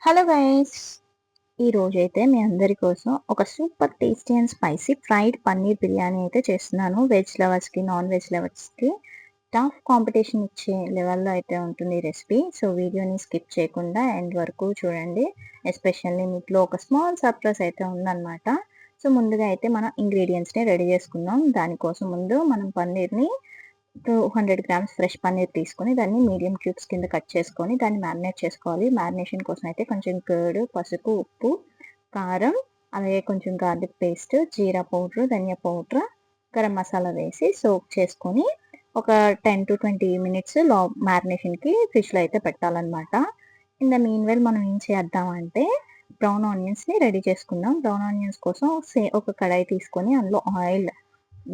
Hello guys, ఈరోజైతే మీ అందరి కోసం ఒక super tasty and spicy fried paneer biryani అయితే చేస్తున్నాను. వెజ్ లవర్స్కి, నాన్ వెజ్ లవర్స్కి టఫ్ కాంపిటీషన్ ఇచ్చే లెవెల్లో అయితే ఉంటుంది ఈ రెసిపీ. సో వీడియోని స్కిప్ చేయకుండా ఎండ్ వరకు చూడండి. ఎస్పెషల్లీ మీట్లో ఒక స్మాల్ సర్ప్రైజ్ అయితే ఉందన్నమాట. సో ముందుగా అయితే మనం ఇంగ్రీడియంట్స్ని రెడీ చేసుకుందాం. దానికోసం ముందు మనం పన్నీర్ని 200 గ్రామ్స్ ఫ్రెష్ పన్నీర్ తీసుకొని దాన్ని మీడియం క్యూబ్స్ కింద కట్ చేసుకొని దాన్ని మ్యారినేట్ చేసుకోవాలి. మ్యారినేషన్ కోసం అయితే కొంచెం కర్డ్, పసుపు, ఉప్పు, కారం, అలాగే కొంచెం గార్లిక్ పేస్ట్, జీరా పౌడర్, ధనియా పౌడర్, గరం మసాలా వేసి సోక్ చేసుకొని ఒక 10 to 20 మినిట్స్ మ్యారినేషన్కి ఫిష్లో అయితే పెట్టాలన్నమాట. ఇన్ ద మీన్ వెల్ మనం ఏం చేద్దామంటే బ్రౌన్ ఆనియన్స్ని రెడీ చేసుకుందాం. బ్రౌన్ ఆనియన్స్ కోసం ఒక కడాయి తీసుకొని అందులో ఆయిల్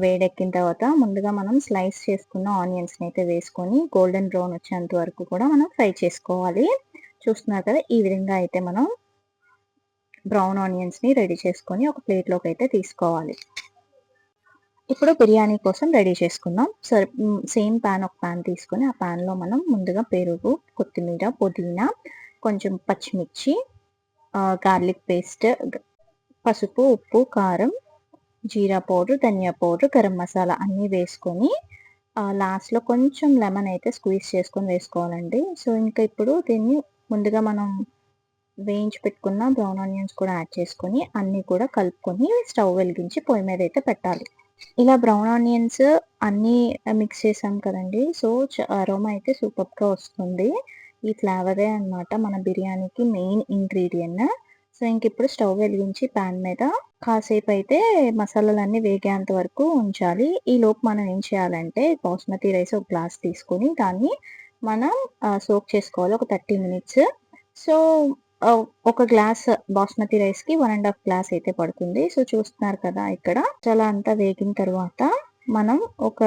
వేడెక్కిన తర్వాత ముందుగా మనం స్లైస్ చేసుకున్న ఆనియన్స్ని అయితే వేసుకొని గోల్డెన్ బ్రౌన్ వచ్చేంత వరకు కూడా మనం ఫ్రై చేసుకోవాలి. చూస్తున్నారు కదా, ఈ విధంగా అయితే మనం బ్రౌన్ ఆనియన్స్ని రెడీ చేసుకొని ఒక ప్లేట్లోకి అయితే తీసుకోవాలి. ఇప్పుడు బిర్యానీ కోసం రెడీ చేసుకుందాం. సరే, సేమ్ ఒక ప్యాన్ తీసుకొని ఆ ప్యాన్లో మనం ముందుగా పెరుగు, కొత్తిమీర, పుదీనా, కొంచెం పచ్చిమిర్చి, గార్లిక్ పేస్ట్, పసుపు, ఉప్పు, కారం, జీరా పౌడర్, ధనియా పౌడర్, గరం మసాలా అన్నీ వేసుకొని లాస్ట్లో కొంచెం లెమన్ అయితే స్క్వీజ్ చేసుకొని వేసుకోవాలండి. సో ఇంకా ఇప్పుడు దీన్ని ముందుగా మనం వేయించి పెట్టుకున్న బ్రౌన్ ఆనియన్స్ కూడా యాడ్ చేసుకొని అన్నీ కూడా కలుపుకొని స్టవ్ వెలిగించి పొయ్యి మీద అయితే పెట్టాలి. ఇలా బ్రౌన్ ఆనియన్స్ అన్నీ మిక్స్ చేసాం కదండి. సో అరోమా అయితే సూపర్గా వస్తుంది. ఈ ఫ్లేవరే అనమాట మన బిర్యానీకి మెయిన్ ఇంగ్రీడియంట్. సో ఇంక ఇప్పుడు స్టవ్ వెలిగించి ప్యాన్ మీద కాసేపు అయితే మసాలాలన్నీ వేగేంత వరకు ఉంచాలి. ఈ లోపు మనం ఏం చేయాలంటే బాస్మతి రైస్ ఒక గ్లాస్ తీసుకొని దాన్ని మనం సోక్ చేసుకోవాలి ఒక 30 మినిట్స్. సో ఒక గ్లాస్ బాస్మతి రైస్కి 1.5 గ్లాస్ అయితే పడుతుంది. సో చూస్తున్నారు కదా, ఇక్కడ చాలా అంతా వేగిన తర్వాత మనం ఒక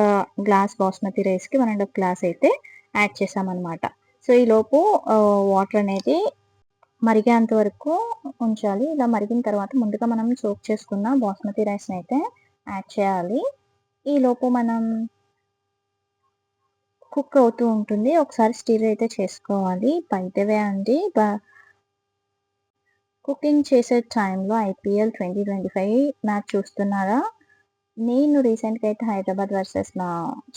గ్లాస్ బాస్మతి రైస్కి 1.5 గ్లాస్ అయితే యాడ్ చేసామన్నమాట. సో ఈ లోపు వాటర్ అనేది మరిగేంత వరకు ఉంచాలి. ఇలా మరిగిన తర్వాత ముందుగా మనం సోక్ చేసుకున్న బాస్మతి రైస్ని అయితే యాడ్ చేయాలి. ఈ లోపు మనం కుక్ అవుతూ ఉంటుంది, ఒకసారి స్టిర్ అయితే చేసుకోవాలి. బయటవే అండి, కుకింగ్ చేసే టైంలో IPL 2025 మ్యాచ్ చూస్తున్నారా? నేను రీసెంట్గా అయితే హైదరాబాద్ వర్సెస్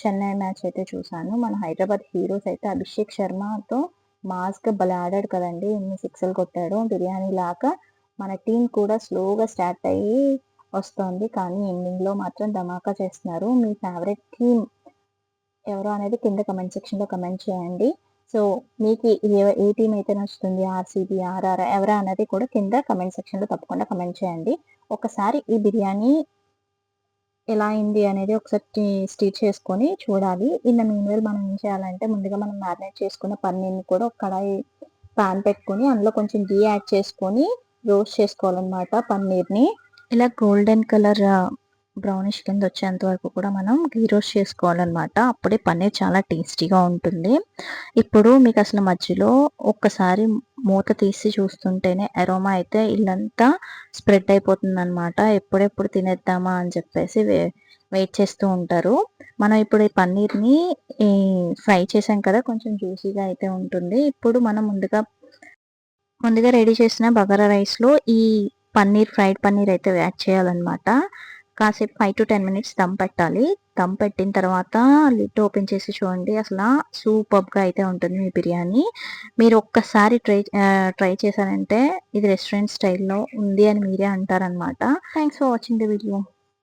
చెన్నై మ్యాచ్ అయితే చూశాను. మన హైదరాబాద్ హీరోస్ అయితే అభిషేక్ శర్మతో మాస్గా భలే ఆడాడు కదండి. ఎన్ని సిక్స్లు కొట్టాడు. బిర్యానీ లాగా మన టీం కూడా స్లోగా స్టార్ట్ అయ్యి వస్తుంది, కానీ ఎండింగ్లో మాత్రం ధమాకా చేస్తున్నారు. మీ ఫేవరెట్ టీం ఎవరో అనేది కింద కమెంట్ సెక్షన్లో కమెంట్ చేయండి. సో మీకు ఏ టీం అయితే నచ్చుతుంది, RCB, RR ఎవరా అనేది కూడా కింద కమెంట్ సెక్షన్లో తప్పకుండా కమెంట్ చేయండి. ఒకసారి ఈ బిర్యానీ ఎలా అయింది అనేది ఒకసారి స్టిచ్ చేసుకొని చూడాలి. ఇన్ ద మీన్ వైల్ మనం ఏం చేయాలంటే ముందుగా మనం మ్యారినేట్ చేసుకున్న పన్నీర్ని కూడా ఒక కడాయి పాన్ పెట్టుకొని అందులో కొంచెం గీ యాడ్ చేసుకొని రోస్ట్ చేసుకోవాలన్నమాట పన్నీర్ని. ఇలా గోల్డెన్ కలర్ బ్రౌనిష్ కింద వచ్చేంత వరకు కూడా మనం గీ రోస్ట్ చేసుకోవాలన్నమాట. అప్పుడే పన్నీర్ చాలా టేస్టీగా ఉంటుంది. ఇప్పుడు మీకు అసలు మధ్యలో ఒక్కసారి మూత తీసి చూస్తుంటేనే అరోమా అయితే ఇల్లంతా స్ప్రెడ్ అయిపోతుంది అనమాట. ఎప్పుడెప్పుడు తినేద్దామా అని చెప్పేసి వెయిట్ చేస్తూ ఉంటారు. మనం ఇప్పుడు ఈ పన్నీర్ని ఫ్రై చేసాం కదా, కొంచెం జ్యూసీగా అయితే ఉంటుంది. ఇప్పుడు మనం ముందుగా రెడీ చేసిన బగారా రైస్లో ఈ ఫ్రైడ్ పన్నీర్ అయితే యాడ్ చేయాలన్నమాట. కాసేపు 5 to 10 మినిట్స్ దమ్ పెట్టాలి. దమ్ పెట్టిన తర్వాత లిడ్ ఓపెన్ చేసి చూడండి, అసలు సూపర్గా అయితే ఉంటుంది మీ బిర్యానీ. మీరు ఒక్కసారి ట్రై చేశారంటే ఇది రెస్టారెంట్ స్టైల్లో ఉంది అని మీరే అంటారనమాట. Thanks for watching the video.